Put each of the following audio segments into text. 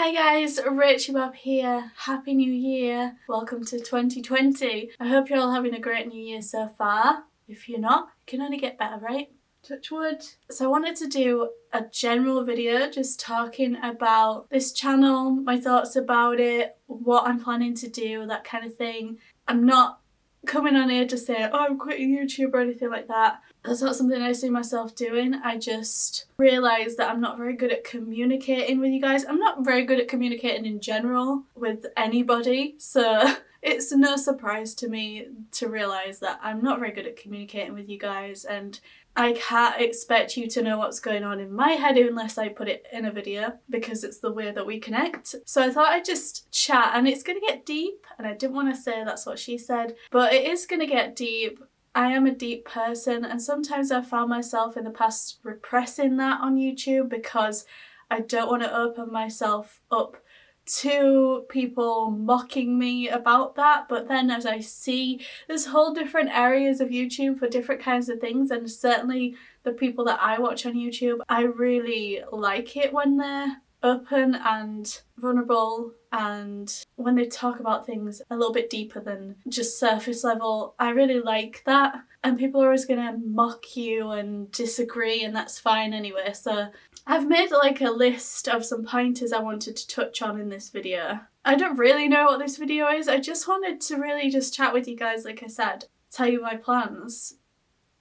Hi guys, rachybop here. Happy New Year. Welcome to 2020. I hope you're all having a great New Year so far. If you're not, it can only get better, right? Touch wood. So I wanted to do a general video just talking about this channel, my thoughts about it, what I'm planning to do, that kind of thing. I'm not coming on here to say, oh, I'm quitting YouTube or anything like that. That's not something I see myself doing. I just realised that I'm not very good at communicating with you guys. I'm not very good at communicating in general with anybody, so it's no surprise to me to realise that I'm not very good at communicating with you guys, and I can't expect you to know what's going on in my head unless I put it in a video, because it's the way that we connect. So I thought I'd just chat, and it's gonna get deep, and I didn't want to say that's what she said, but it is gonna get deep. I am a deep person, and sometimes I've found myself in the past repressing that on YouTube because I don't want to open myself up to people mocking me about that. But then as I see there's whole different areas of YouTube for different kinds of things, and certainly the people that I watch on YouTube, I really like it when they're open and vulnerable, and when they talk about things a little bit deeper than just surface level. I really like that, and people are always gonna mock you and disagree, and that's fine anyway. So I've made like a list of some pointers I wanted to touch on in this video. I don't really know what this video is. I just wanted to really just chat with you guys, like I said, tell you my plans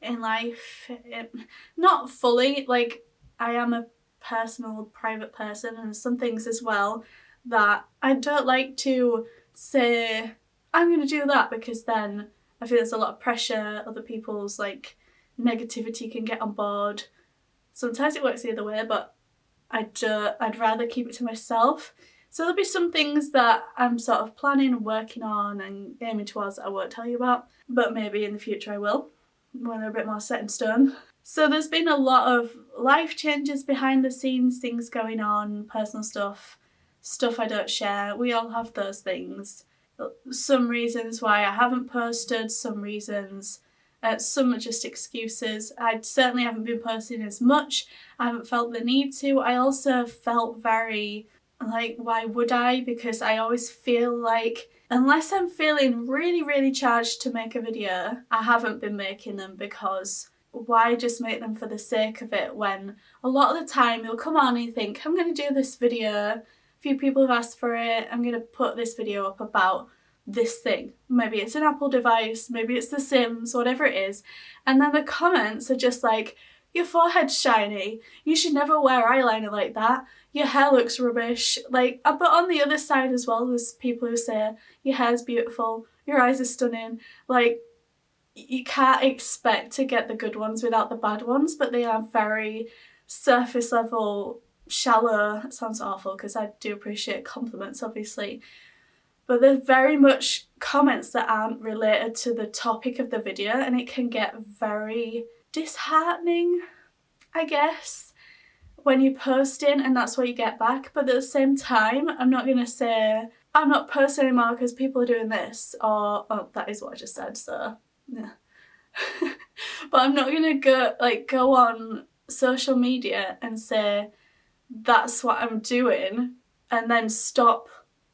in life. Not fully, like I am a personal, private person, and some things as well that I don't like to say I'm gonna do that, because then I feel there's a lot of pressure. Other people's like negativity can get on board. Sometimes it works the other way, but I'd rather keep it to myself. So there'll be some things that I'm sort of planning and working on and aiming towards that I won't tell you about, but maybe in the future I will, when they're a bit more set in stone. So there's been a lot of life changes behind the scenes, things going on, personal stuff I don't share. We all have those things. Some reasons why I haven't posted, some reasons, some are just excuses. I certainly haven't been posting as much. I haven't felt the need to. I also felt very like, why would I? Because I always feel like unless I'm feeling really, really charged to make a video, I haven't been making them, because why just make them for the sake of it, when a lot of the time you'll come on and you think, I'm going to do this video, a few people have asked for it, I'm going to put this video up about this thing. Maybe it's an Apple device, maybe it's The Sims, whatever it is, and then the comments are just like, your forehead's shiny, you should never wear eyeliner like that, your hair looks rubbish. Like, but on the other side as well, there's people who say your hair's beautiful, your eyes are stunning. Like, you can't expect to get the good ones without the bad ones, but they are very surface level, shallow. It sounds awful because I do appreciate compliments, obviously, but they're very much comments that aren't related to the topic of the video, and it can get very disheartening, I guess, when you're posting and that's what you get back. But at the same time, I'm not gonna say I'm not posting anymore because people are doing this, or oh, that is what I just said, so yeah. But I'm not gonna go on social media and say that's what I'm doing and then stop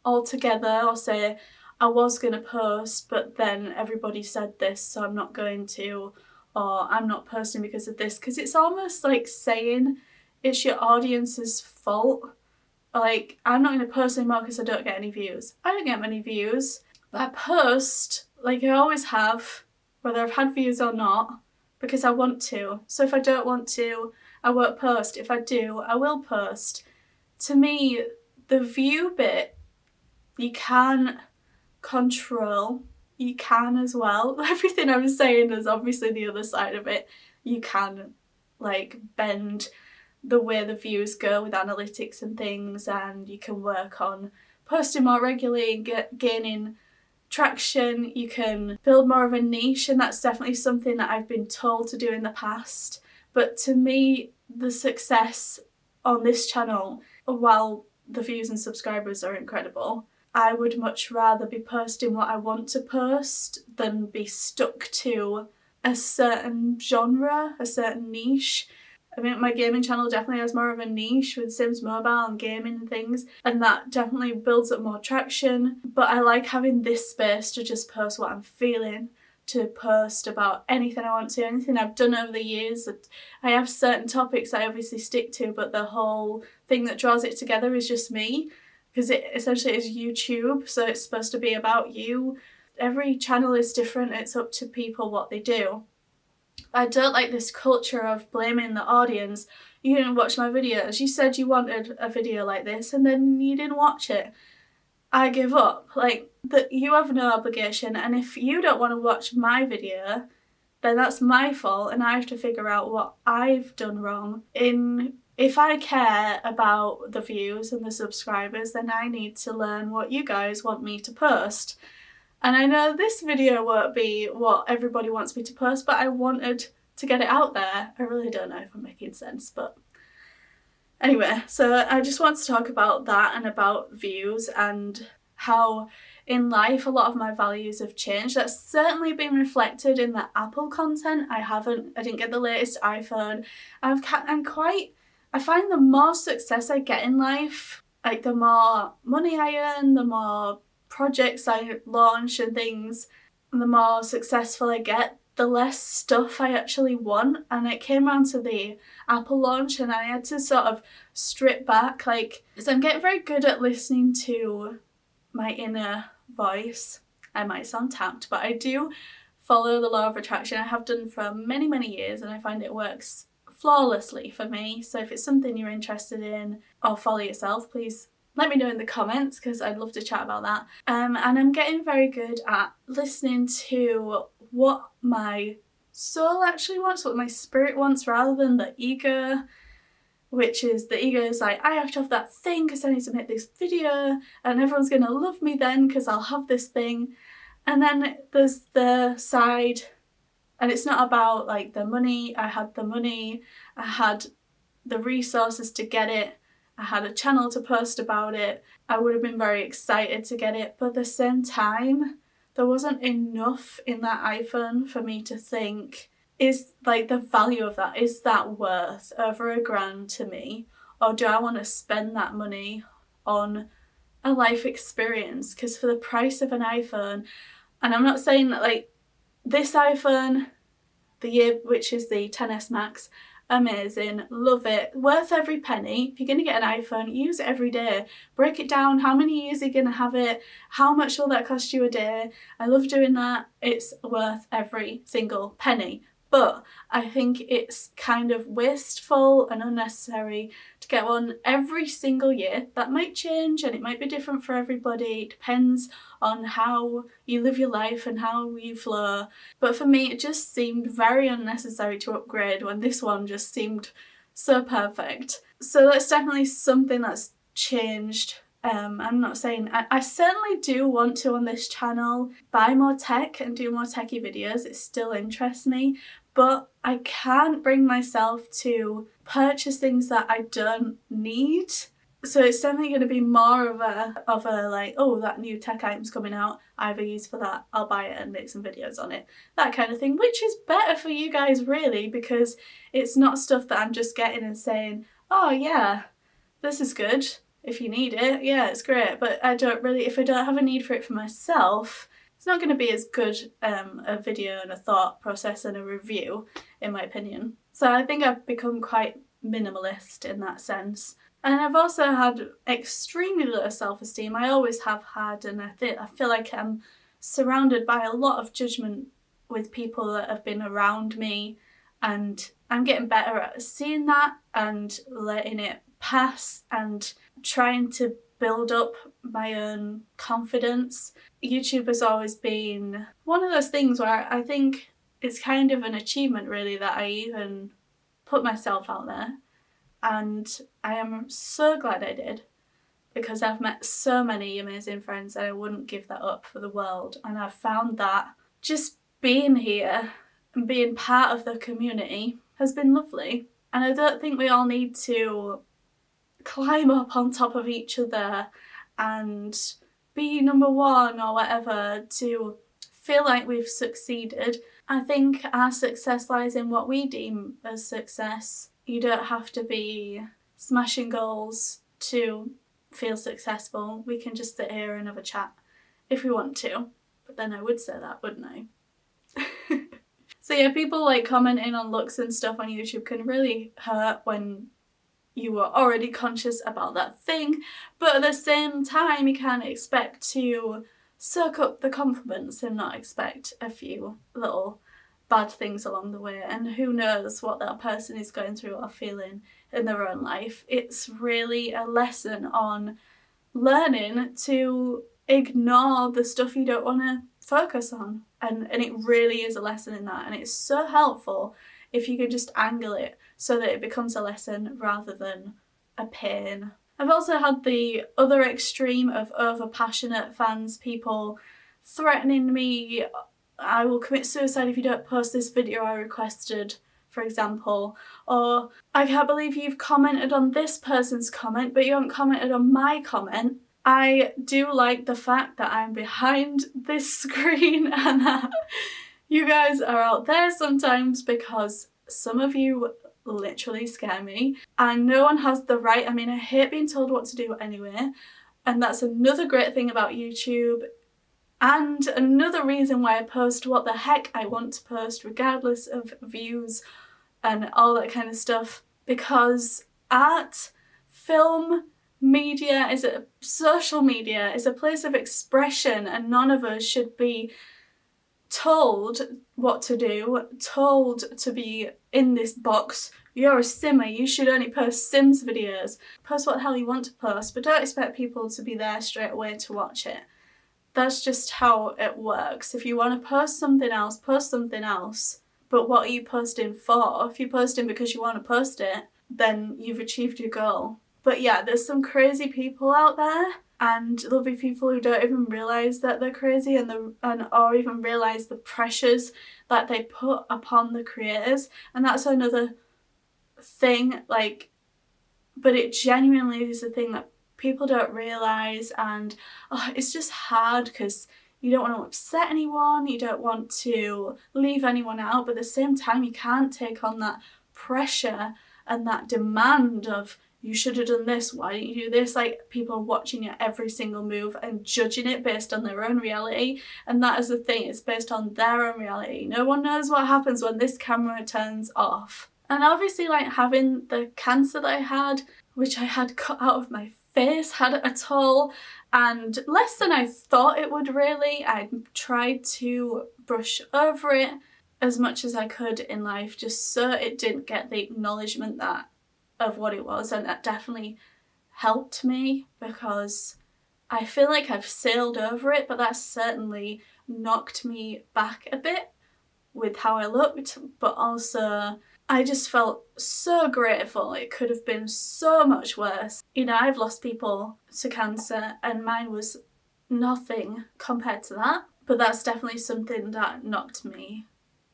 altogether, or say I was gonna post but then everybody said this so I'm not going to, or I'm not posting because of this, because it's almost like saying it's your audience's fault. Like, I'm not gonna post anymore because I don't get any views. I don't get many views, but I post like I always have, whether I've had views or not, because I want to. So if I don't want to, I won't post. If I do, I will post. To me, the view bit, you can't control. You can as well. Everything I'm saying is obviously the other side of it. You can like bend the way the views go with analytics and things, and you can work on posting more regularly and gaining traction. You can build more of a niche, and that's definitely something that I've been told to do in the past. But to me, the success on this channel, while the views and subscribers are incredible, I would much rather be posting what I want to post than be stuck to a certain genre, a certain niche. I mean, my gaming channel definitely has more of a niche with Sims Mobile and gaming and things, and that definitely builds up more traction. But I like having this space to just post what I'm feeling, to post about anything I want to, anything I've done over the years. I have certain topics I obviously stick to, but the whole thing that draws it together is just me, because it essentially is YouTube, so it's supposed to be about you. Every channel is different, it's up to people what they do. I don't like this culture of blaming the audience. You didn't watch my videos, you said you wanted a video like this and then you didn't watch it. I give up. Like, that you have no obligation, and if you don't want to watch my video, then that's my fault and I have to figure out what I've done wrong. If I care about the views and the subscribers, then I need to learn what you guys want me to post. And I know this video won't be what everybody wants me to post, but I wanted to get it out there. I really don't know if I'm making sense, but anyway, so I just want to talk about that and about views and how in life a lot of my values have changed. That's certainly been reflected in the Apple content. I didn't get the latest iPhone. I find the more success I get in life, like the more money I earn, the more projects I launch and things, the more successful I get, the less stuff I actually want. And it came around to the Apple launch and I had to sort of strip back, so I'm getting very good at listening to my inner voice. I might sound tapped, but I do follow the law of attraction. I have done for many, many years, and I find it works flawlessly for me. So if it's something you're interested in or follow yourself, please let me know in the comments, because I'd love to chat about that. And I'm getting very good at listening to what my soul actually wants, what my spirit wants, rather than the ego, which is the ego is like, I have to have that thing because I need to make this video and everyone's going to love me then because I'll have this thing. And then there's the side, and it's not about like the money. I had the money, I had the resources to get it, I had a channel to post about it, I would have been very excited to get it, but at the same time there wasn't enough in that iPhone for me to think, is like the value of that, is that worth over $1,000 to me, or do I want to spend that money on a life experience? Because for the price of an iPhone, and I'm not saying that like this iPhone, the year which is the XS Max, amazing, love it, worth every penny. If you're going to get an iPhone, use it every day. Break it down, how many years are you going to have it, how much will that cost you a day? I love doing that. It's worth every single penny. But I think it's kind of wasteful and unnecessary to get one every single year. That might change and it might be different for everybody. It depends on how you live your life and how you flow. But for me, it just seemed very unnecessary to upgrade when this one just seemed so perfect. So that's definitely something that's changed. I'm not saying, I certainly do want to on this channel buy more tech and do more techie videos. It still interests me, but I can't bring myself to purchase things that I don't need. So it's definitely going to be more of a like, oh, that new tech item's coming out, I have a use for that, I'll buy it and make some videos on it, that kind of thing, which is better for you guys really, because it's not stuff that I'm just getting and saying, oh yeah, this is good. If you need it, yeah, it's great, but if I don't have a need for it for myself, it's not going to be as good a video and a thought process and a review, in my opinion. So I think I've become quite minimalist in that sense. And I've also had extremely low self-esteem. I always have had, and I feel like I'm surrounded by a lot of judgment with people that have been around me, and I'm getting better at seeing that and letting it pass and trying to build up my own confidence. YouTube has always been one of those things where I think it's kind of an achievement really that I even put myself out there, and I am so glad I did, because I've met so many amazing friends and I wouldn't give that up for the world. And I've found that just being here and being part of the community has been lovely. And I don't think we all need to climb up on top of each other and be number one or whatever to feel like we've succeeded. I think our success lies in what we deem as success. You don't have to be smashing goals to feel successful. We can just sit here and have a chat if we want to. But then I would say that, wouldn't I? So yeah, people like commenting on looks and stuff on YouTube can really hurt when you are already conscious about that thing, but at the same time you can't expect to soak up the compliments and not expect a few little bad things along the way, and who knows what that person is going through or feeling in their own life. It's really a lesson on learning to ignore the stuff you don't want to focus on, and it really is a lesson in that, and it's so helpful if you can just angle it so that it becomes a lesson rather than a pain. I've also had the other extreme of over-passionate fans, people threatening me, I will commit suicide if you don't post this video I requested, for example, or I can't believe you've commented on this person's comment but you haven't commented on my comment. I do like the fact that I'm behind this screen and that you guys are out there sometimes, because some of you literally scare me and no one has the right. I mean, I hate being told what to do anyway, and that's another great thing about YouTube and another reason why I post what the heck I want to post regardless of views and all that kind of stuff, because art, film, media is a social media, is a place of expression, and none of us should be told what to do, told to be in this box. You're a simmer, you should only post Sims videos. Post what the hell you want to post, but don't expect people to be there straight away to watch it. That's just how it works. If you want to post something else, but what are you posting for? If you're posting because you want to post it, then you've achieved your goal. But yeah, there's some crazy people out there, and there'll be people who don't even realise that they're crazy or even realise the pressures that they put upon the creators, and that's another thing, like, but it genuinely is a thing that people don't realise, and it's just hard because you don't want to upset anyone, you don't want to leave anyone out, but at the same time you can't take on that pressure and that demand of you should have done this, why didn't you do this? Like, people are watching your every single move and judging it based on their own reality, and that is the thing, it's based on their own reality. No one knows what happens when this camera turns off. And obviously, like, having the cancer that I had, which I had cut out of my face, had a toll, and less than I thought it would really. I tried to brush over it as much as I could in life just so it didn't get the acknowledgement of what it was, and that definitely helped me because I feel like I've sailed over it, but that certainly knocked me back a bit with how I looked, but also I just felt so grateful. It could have been so much worse. You know, I've lost people to cancer and mine was nothing compared to that, but that's definitely something that knocked me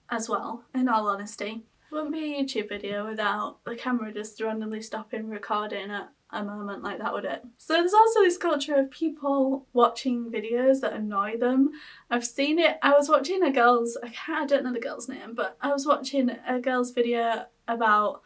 as well, in all honesty. It wouldn't be a YouTube video without the camera just randomly stopping recording at a moment like that, would it? So there's also this culture of people watching videos that annoy them. I've seen it. I was watching a girl's, I don't know the girl's name, but I was watching a girl's video about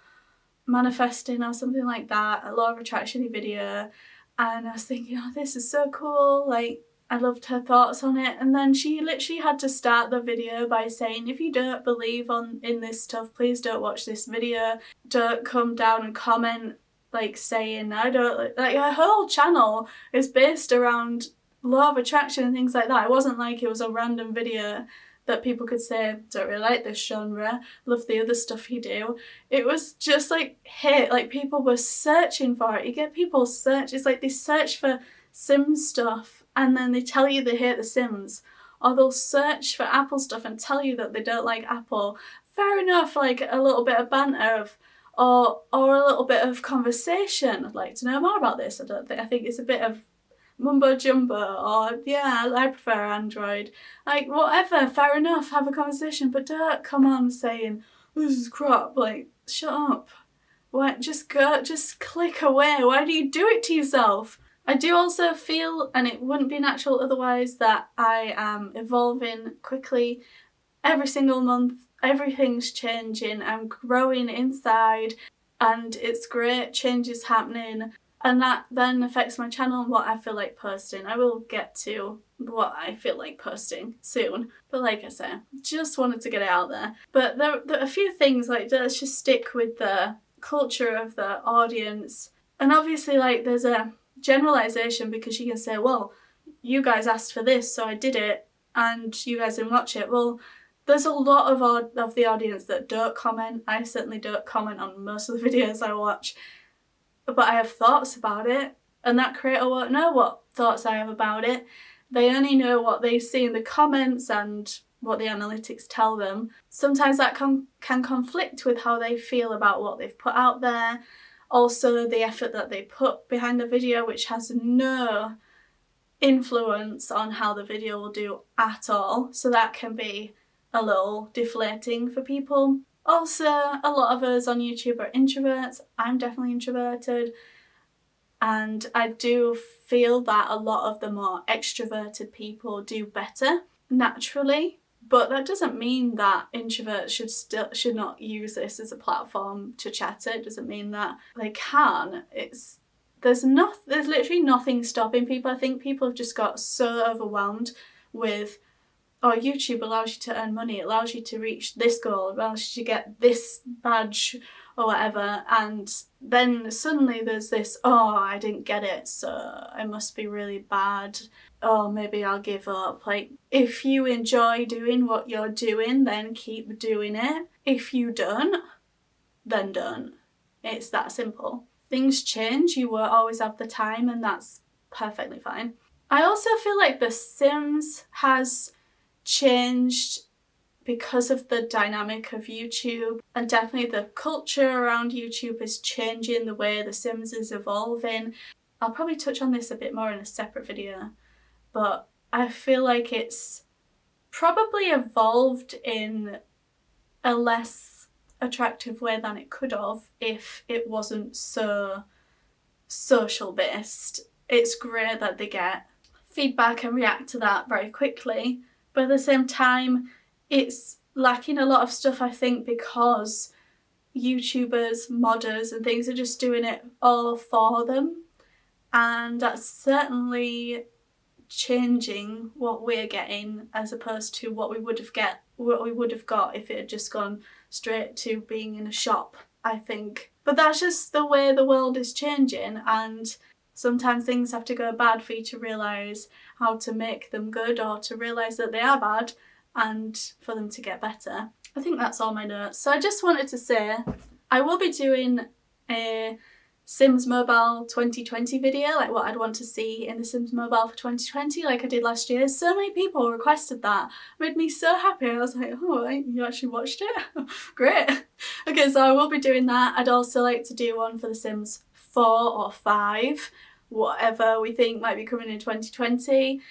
manifesting or something like that, a law of attraction video, and I was thinking, oh, this is so cool, like, I loved her thoughts on it, and then she literally had to start the video by saying, if you don't believe in this stuff, please don't watch this video. Don't come down and comment like saying, I don't, like, her whole channel is based around law of attraction and things like that. It wasn't like it was a random video that people could say, don't really like this genre, love the other stuff you do. It was just like hit, like people were searching for it. You get people search, it's like they search for Sims stuff and then they tell you they hate the Sims, or they'll search for Apple stuff and tell you that they don't like Apple. Fair enough, like a little bit of banter or a little bit of conversation. I'd like to know more about this. I think it's a bit of mumbo jumbo, or yeah, I prefer Android. Like, whatever, fair enough, have a conversation, but don't come on saying, this is crap, like, shut up. Why, just click away. Why do you do it to yourself? I do also feel, and it wouldn't be natural otherwise, that I am evolving quickly. Every single month, everything's changing, I'm growing inside. and it's great, change is happening, and that then affects my channel and what I feel like posting. I will get to what I feel like posting soon, but like I said, just wanted to get it out there. But there are a few things, like, let's just stick with the culture of the audience. And obviously, like, there's a generalization, because you can say, well, you guys asked for this, so I did it, and you guys didn't watch it. Well, there's a lot of the audience that don't comment. I certainly don't comment on most of the videos I watch, but I have thoughts about it, and that creator won't know what thoughts I have about it. They only know what they see in the comments and what the analytics tell them. Sometimes that can conflict with how they feel about what they've put out there. Also, the effort that they put behind the video, which has no influence on how the video will do at all. So that can be a little deflating for people. Also, a lot of us on YouTube are introverts. I'm definitely introverted. And I do feel that a lot of the more extroverted people do better naturally. But that doesn't mean that introverts should not use this as a platform to chatter. It doesn't mean that they can. There's literally nothing stopping people. I think people have just got so overwhelmed with, oh, YouTube allows you to earn money, it allows you to reach this goal, it allows you to get this badge or whatever, and then suddenly there's this, oh, I didn't get it, so I must be really bad, oh, maybe I'll give up. Like, if you enjoy doing what you're doing, then keep doing it. If you don't, then don't. It's that simple. Things change, you won't always have the time, and that's perfectly fine. I also feel like The Sims has changed because of the dynamic of YouTube, and definitely the culture around YouTube is changing, the way The Sims is evolving. I'll probably touch on this a bit more in a separate video, but I feel like it's probably evolved in a less attractive way than it could have if it wasn't so social based. It's great that they get feedback and react to that very quickly, but at the same time it's lacking a lot of stuff, I think, because YouTubers, modders and things are just doing it all for them, and that's certainly changing what we're getting as opposed to what we would have got if it had just gone straight to being in a shop, I think. But that's just the way the world is changing, and sometimes things have to go bad for you to realise how to make them good, or to realise that they are bad and for them to get better. I think that's all my notes. So I just wanted to say I will be doing a Sims Mobile 2020 video, like what I'd want to see in the Sims Mobile for 2020, like I did last year. So many people requested that. It made me so happy. I was like, oh, you actually watched it? Great. Okay, so I will be doing that. I'd also like to do one for the Sims 4 or 5, whatever we think might be coming in 2020.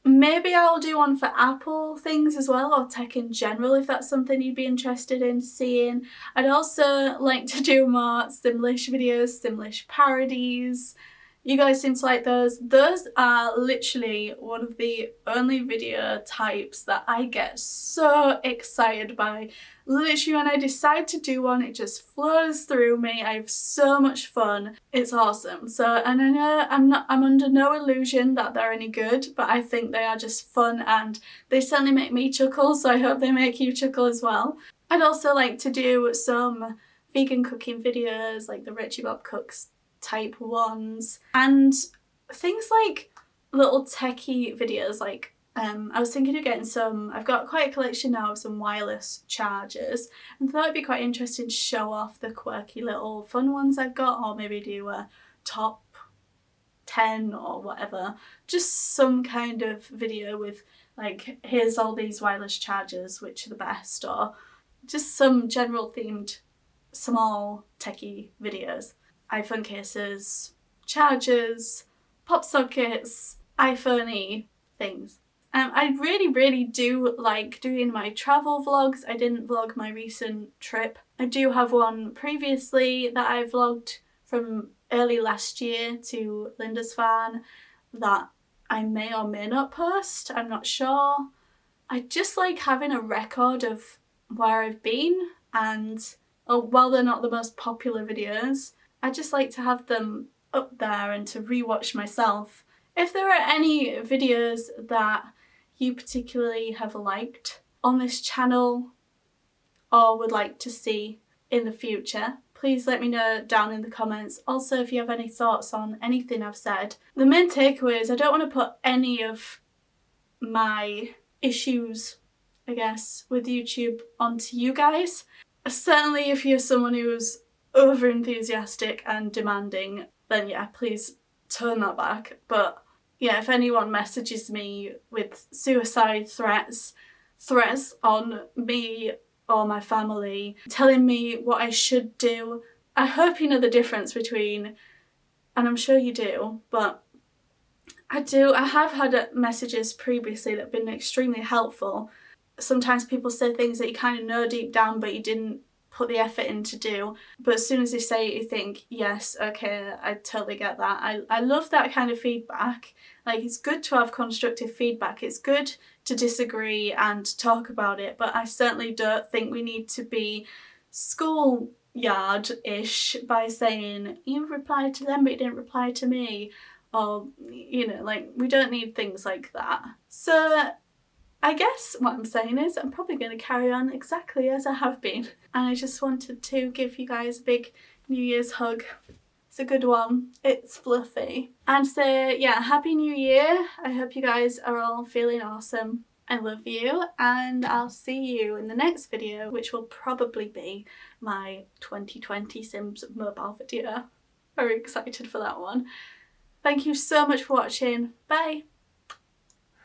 Maybe I'll do one for Apple things as well, or tech in general, if that's something you'd be interested in seeing. I'd also like to do more Simlish videos, Simlish parodies. You guys seem to like those. Those are literally one of the only video types that I get so excited by. Literally, when I decide to do one, it just flows through me. I have so much fun. It's awesome. So, and I know I'm under no illusion that they're any good, but I think they are just fun, and they certainly make me chuckle, so I hope they make you chuckle as well. I'd also like to do some vegan cooking videos, like the rachybop cooks type ones, and things like little techie videos, like I was thinking of getting some, I've got quite a collection now of some wireless chargers, and thought it'd be quite interesting to show off the quirky little fun ones I've got, or maybe do a top 10 or whatever, just some kind of video with like, here's all these wireless chargers, which are the best, or just some general themed small techie videos. iPhone cases, chargers, pop sockets, iPhone-y things. I really do like doing my travel vlogs. I didn't vlog my recent trip. I do have one previously that I vlogged from early last year to Lindisfarne that I may or may not post, I'm not sure. I just like having a record of where I've been, and while they're not the most popular videos, I just like to have them up there and to rewatch myself. If there are any videos that you particularly have liked on this channel or would like to see in the future, please let me know down in the comments. Also, if you have any thoughts on anything I've said. The main takeaway is I don't want to put any of my issues, I guess, with YouTube onto you guys. Certainly if you're someone who's over enthusiastic and demanding, then yeah, please turn that back. But yeah, if anyone messages me with suicide threats on me or my family, telling me what I should do, I hope you know the difference between, and I'm sure you do, but I have had messages previously that have been extremely helpful. Sometimes people say things that you kind of know deep down but you didn't put the effort in to do, but as soon as they say it you think, yes, okay, I totally get that. I love that kind of feedback. Like, it's good to have constructive feedback, it's good to disagree and talk about it, but I certainly don't think we need to be schoolyard-ish by saying, you replied to them but you didn't reply to me, or, you know, like, we don't need things like that. So I guess what I'm saying is I'm probably going to carry on exactly as I have been. And I just wanted to give you guys a big New Year's hug. It's a good one. It's fluffy. And say, yeah, Happy New Year. I hope you guys are all feeling awesome. I love you, and I'll see you in the next video, which will probably be my 2020 Sims mobile video. Very excited for that one. Thank you so much for watching. Bye!